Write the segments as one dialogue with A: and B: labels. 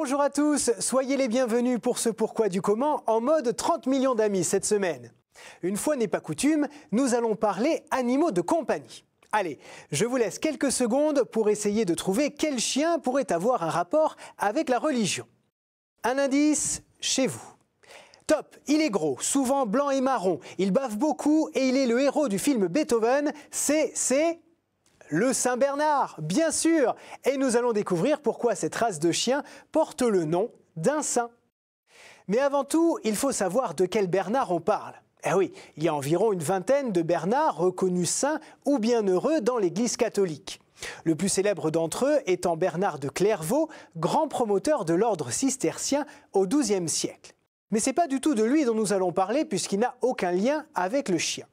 A: Bonjour à tous, soyez les bienvenus pour ce pourquoi du comment en mode 30 millions d'amis cette semaine. Une fois n'est pas coutume, nous allons parler animaux de compagnie. Allez, je vous laisse quelques secondes pour essayer de trouver quel chien pourrait avoir un rapport avec la religion. Un indice, chez vous. Top, il est gros, souvent blanc et marron, il bave beaucoup et il est le héros du film Beethoven, c'est le Saint-Bernard, bien sûr. Et nous allons découvrir pourquoi cette race de chien porte le nom d'un saint. Mais avant tout, il faut savoir de quel Bernard on parle. Eh oui, il y a environ une vingtaine de Bernards reconnus saints ou bienheureux dans l'Église catholique. Le plus célèbre d'entre eux étant Bernard de Clairvaux, grand promoteur de l'ordre cistercien au XIIe siècle. Mais ce n'est pas du tout de lui dont nous allons parler puisqu'il n'a aucun lien avec le chien.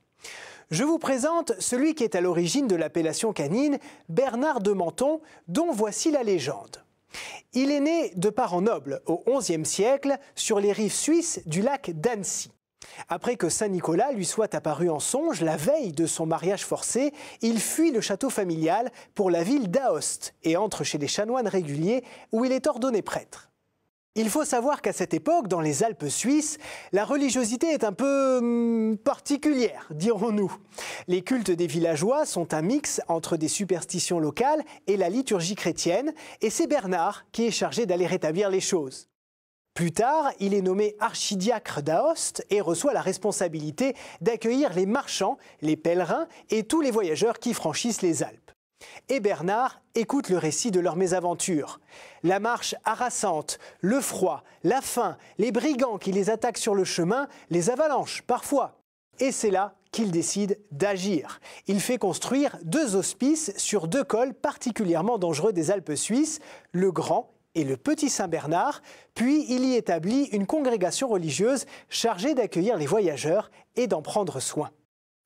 A: Je vous présente celui qui est à l'origine de l'appellation canine, Bernard de Menthon, dont voici la légende. Il est né de parents nobles au XIe siècle sur les rives suisses du lac d'Annecy. Après que Saint Nicolas lui soit apparu en songe la veille de son mariage forcé, il fuit le château familial pour la ville d'Aoste et entre chez les chanoines réguliers où il est ordonné prêtre. Il faut savoir qu'à cette époque, dans les Alpes suisses, la religiosité est un peu particulière, dirons-nous. Les cultes des villageois sont un mix entre des superstitions locales et la liturgie chrétienne, et c'est Bernard qui est chargé d'aller rétablir les choses. Plus tard, il est nommé archidiacre d'Aoste et reçoit la responsabilité d'accueillir les marchands, les pèlerins et tous les voyageurs qui franchissent les Alpes. Et Bernard écoute le récit de leurs mésaventures. La marche harassante, le froid, la faim, les brigands qui les attaquent sur le chemin, les avalanches parfois. Et c'est là qu'il décide d'agir. Il fait construire 2 hospices sur 2 cols particulièrement dangereux des Alpes suisses, le Grand et le Petit Saint-Bernard, puis il y établit une congrégation religieuse chargée d'accueillir les voyageurs et d'en prendre soin.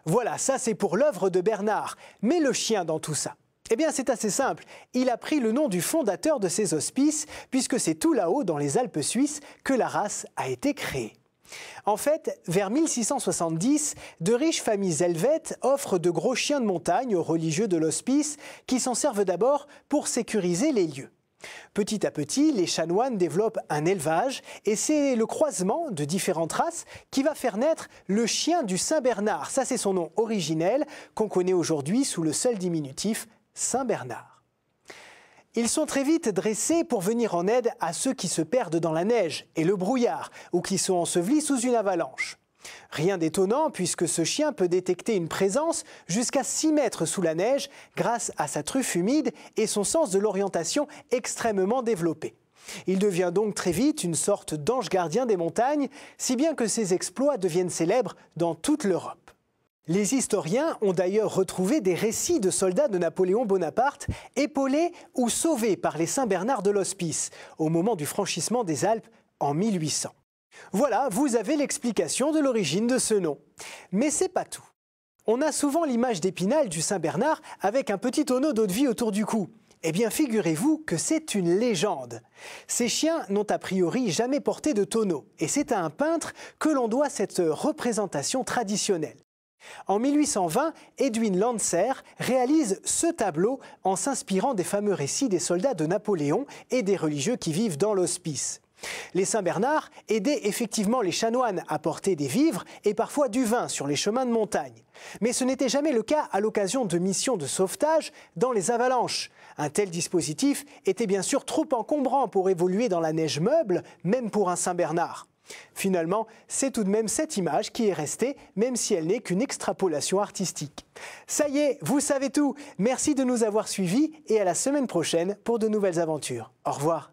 A: Voilà, ça c'est pour l'œuvre de Bernard. Mais le chien dans tout ça? Eh bien c'est assez simple, il a pris le nom du fondateur de ces hospices, puisque c'est tout là-haut dans les Alpes suisses que la race a été créée. En fait, vers 1670, de riches familles helvètes offrent de gros chiens de montagne aux religieux de l'hospice qui s'en servent d'abord pour sécuriser les lieux. Petit à petit, les chanoines développent un élevage et c'est le croisement de différentes races qui va faire naître le chien du Saint-Bernard. Ça, c'est son nom originel qu'on connaît aujourd'hui sous le seul diminutif Saint-Bernard. Ils sont très vite dressés pour venir en aide à ceux qui se perdent dans la neige et le brouillard ou qui sont ensevelis sous une avalanche. Rien d'étonnant puisque ce chien peut détecter une présence jusqu'à 6 mètres sous la neige grâce à sa truffe humide et son sens de l'orientation extrêmement développé. Il devient donc très vite une sorte d'ange gardien des montagnes, si bien que ses exploits deviennent célèbres dans toute l'Europe. Les historiens ont d'ailleurs retrouvé des récits de soldats de Napoléon Bonaparte épaulés ou sauvés par les Saint-Bernard de l'Hospice au moment du franchissement des Alpes en 1800. Voilà, vous avez l'explication de l'origine de ce nom. Mais c'est pas tout. On a souvent l'image d'Épinal du Saint-Bernard avec un petit tonneau d'eau-de-vie autour du cou. Eh bien, figurez-vous que c'est une légende. Ces chiens n'ont a priori jamais porté de tonneau, et c'est à un peintre que l'on doit cette représentation traditionnelle. En 1820, Edwin Landser réalise ce tableau en s'inspirant des fameux récits des soldats de Napoléon et des religieux qui vivent dans l'hospice. Les Saint-Bernard aidaient effectivement les chanoines à porter des vivres et parfois du vin sur les chemins de montagne. Mais ce n'était jamais le cas à l'occasion de missions de sauvetage dans les avalanches. Un tel dispositif était bien sûr trop encombrant pour évoluer dans la neige meuble, même pour un Saint-Bernard. Finalement, c'est tout de même cette image qui est restée, même si elle n'est qu'une extrapolation artistique. Ça y est, vous savez tout. Merci de nous avoir suivis et à la semaine prochaine pour de nouvelles aventures. Au revoir.